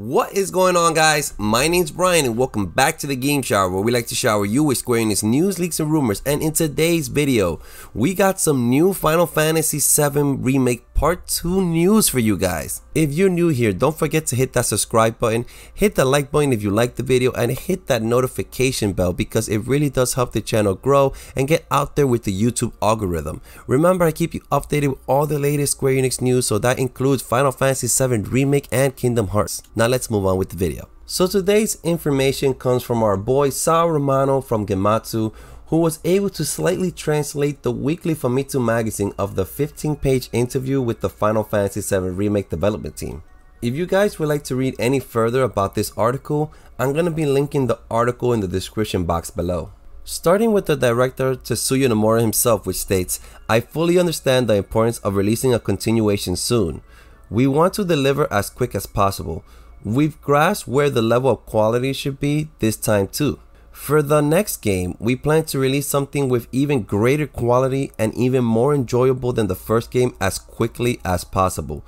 What is going on, guys? My name's Brian and welcome back to the Game Shower, where we like to shower you with Square Enix news, leaks, and rumors. And in today's video, we got some new Final Fantasy VII Remake Part 2 news for you guys. If you're new here, don't forget to hit that subscribe button, hit the like button if you like the video, and hit that notification bell because it really does help the channel grow and get out there with the YouTube algorithm. Remember, I keep you updated with all the latest Square Enix news, so that includes Final Fantasy VII Remake and Kingdom Hearts. Now let's move on with the video. So today's information comes from our boy Sal Romano from Gematsu, who was able to slightly translate the weekly Famitsu magazine of the 15-page interview with the Final Fantasy VII Remake development team. If you guys would like to read any further about this article, I'm going to be linking the article in the description box below. Starting with the director Tetsuya Nomura himself, which states, "I fully understand the importance of releasing a continuation soon. We want to deliver as quick as possible. We've grasped where the level of quality should be this time too. For the next game, we plan to release something with even greater quality and even more enjoyable than the first game as quickly as possible.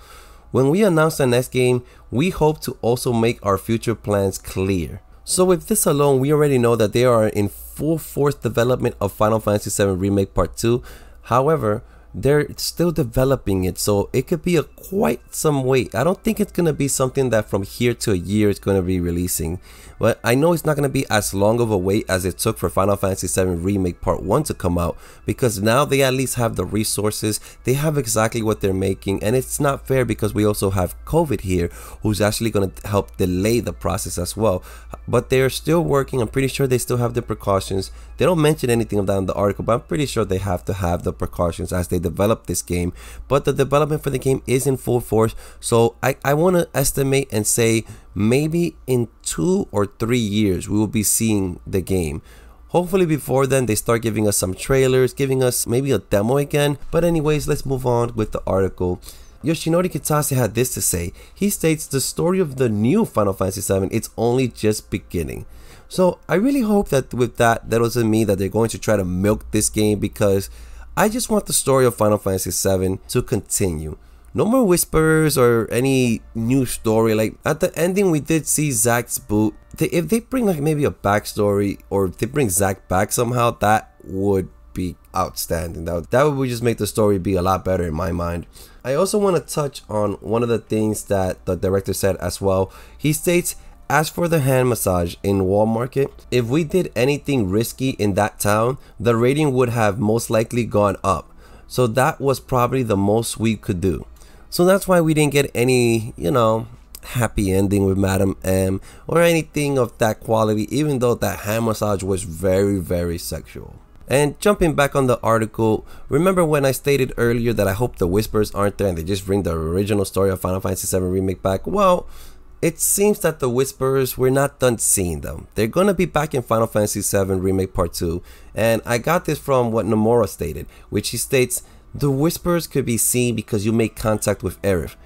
When we announce the next game, we hope to also make our future plans clear." So with this alone, we already know that they are in full force development of Final Fantasy VII Remake Part 2. However, they're still developing it, so it could be quite some wait. I don't think it's going to be something that from here to a year it's going to be releasing, but I know it's not going to be as long of a wait as it took for Final Fantasy VII Remake Part 1 to come out, because now they at least have the resources, they have exactly what they're making, and it's not fair because we also have COVID here, who's actually going to help delay the process as well. But they're still working. I'm pretty sure they still have the precautions. They don't mention anything of that in the article, but I'm pretty sure they have to have the precautions as they develop this game. But the development for the game is in full force, so I want to estimate and say maybe in 2 or 3 years we will be seeing the game. Hopefully before then they start giving us some trailers, giving us maybe a demo again. But anyways, let's move on with the article. Yoshinori Kitase had this to say. He states, "The story of the new Final Fantasy VII, it's only just beginning." So I really hope that with that doesn't mean that they're going to try to milk this game, because I just want the story of Final Fantasy VII to continue. No more whispers or any new story. Like at the ending, we did see Zack's boot. If they bring like maybe a backstory, or if they bring Zack back somehow, that would be outstanding. That would just make the story be a lot better in my mind. I also want to touch on one of the things that the director said as well. He states, "As for the hand massage in Wall Market, if we did anything risky in that town, the rating would have most likely gone up. So that was probably the most we could do." So that's why we didn't get any, happy ending with Madame M or anything of that quality, even though that hand massage was very, very sexual. And jumping back on the article, remember when I stated earlier that I hope the whispers aren't there and they just bring the original story of Final Fantasy VII Remake back? Well, it seems that the whispers, we're not done seeing them. They're going to be back in Final Fantasy VII Remake Part 2. And I got this from what Nomura stated, which he states, "The whispers could be seen because you make contact with Aerith.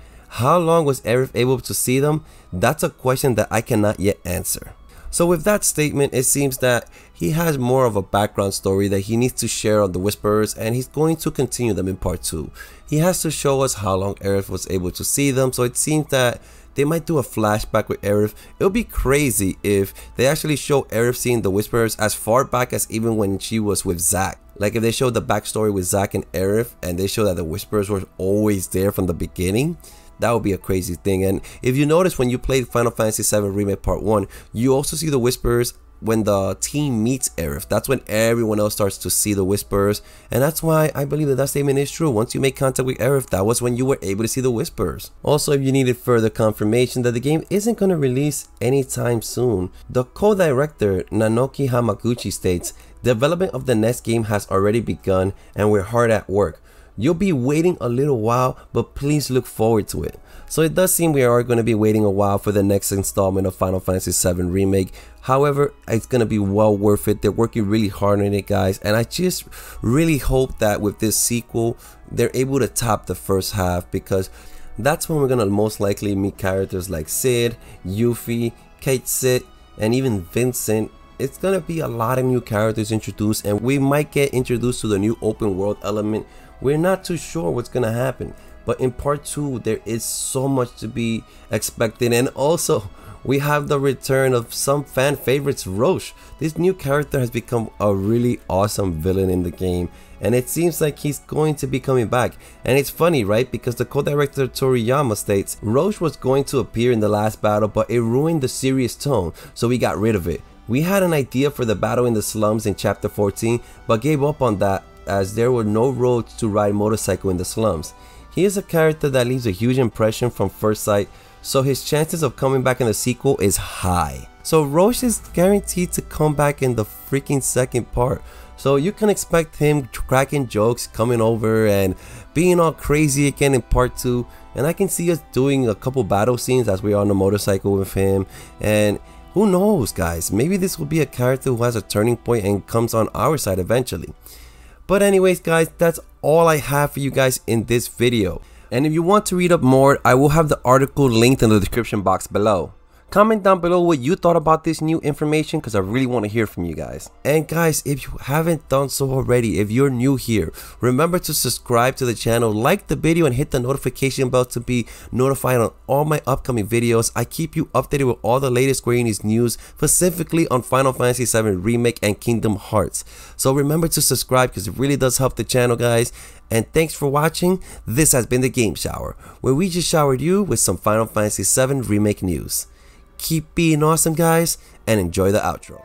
How long was Aerith able to see them? That's a question that I cannot yet answer." So with that statement, it seems that he has more of a background story that he needs to share on the Whisperers, and he's going to continue them in Part 2. He has to show us how long Aerith was able to see them, so it seems that they might do a flashback with Aerith. It would be crazy if they actually show Aerith seeing the Whisperers as far back as even when she was with Zack. Like if they showed the backstory with Zack and Aerith, and they show that the Whisperers were always there from the beginning, that would be a crazy thing. And if you notice, when you played Final Fantasy VII Remake Part 1, you also see the Whisperers when the team meets Aerith. That's when everyone else starts to see the Whisperers, and that's why I believe that statement is true. Once you make contact with Aerith, that was when you were able to see the Whisperers. Also, if you needed further confirmation that the game isn't going to release anytime soon, the co-director Naoki Hamaguchi states, "Development of the next game has already begun and we're hard at work. You'll be waiting a little while, but please look forward to it." So it does seem we are going to be waiting a while for the next installment of Final Fantasy VII Remake. However, it's going to be well worth it. They're working really hard on it, guys, and I just really hope that with this sequel, they're able to top the first half, because that's when we're going to most likely meet characters like Cid, Yuffie, Kate Sid, and even Vincent. It's going to be a lot of new characters introduced, and we might get introduced to the new open world element. We're not too sure what's going to happen. But in Part 2, there is so much to be expected. And also, we have the return of some fan favorites, Roche. This new character has become a really awesome villain in the game, and it seems like he's going to be coming back. And it's funny, right? Because the co-director Toriyama states Roche was going to appear in the last battle, but it ruined the serious tone, so we got rid of it. We had an idea for the battle in the slums in chapter 14, but gave up on that as there were no roads to ride motorcycle in the slums. He is a character that leaves a huge impression from first sight, so his chances of coming back in the sequel is high. So Roche is guaranteed to come back in the freaking second part. So you can expect him cracking jokes, coming over and being all crazy again in part 2. And I can see us doing a couple battle scenes as we are on the motorcycle with him. And who knows, guys, maybe this will be a character who has a turning point and comes on our side eventually. But anyways, guys, that's all I have for you guys in this video. And if you want to read up more, I will have the article linked in the description box below. Comment down below what you thought about this new information, because I really want to hear from you guys. And guys, if you haven't done so already, if you're new here, remember to subscribe to the channel, like the video, and hit the notification bell to be notified on all my upcoming videos. I keep you updated with all the latest Square Enix news, specifically on Final Fantasy VII Remake and Kingdom Hearts. So remember to subscribe because it really does help the channel, guys. And thanks for watching. This has been the Game Shower, where we just showered you with some Final Fantasy VII Remake news. Keep being awesome, guys, and enjoy the outro.